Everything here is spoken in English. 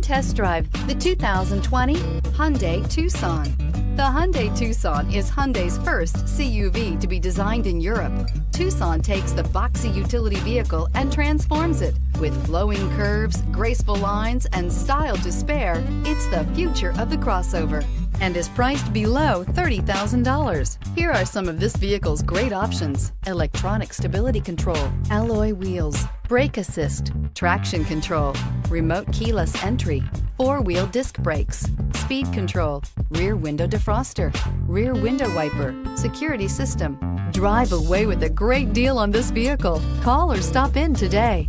test drive the 2020 Hyundai Tucson. The Hyundai Tucson is Hyundai's first CUV to be designed in Europe. Tucson takes the boxy utility vehicle and transforms it. With flowing curves, graceful lines, and style to spare, it's the future of the crossover and is priced below $30,000. Here are some of this vehicle's great options: electronic stability control, alloy wheels, brake assist, traction control, remote keyless entry, four-wheel disc brakes, speed control, rear window defroster, rear window wiper, security system. Drive away with a great deal on this vehicle. Call or stop in today.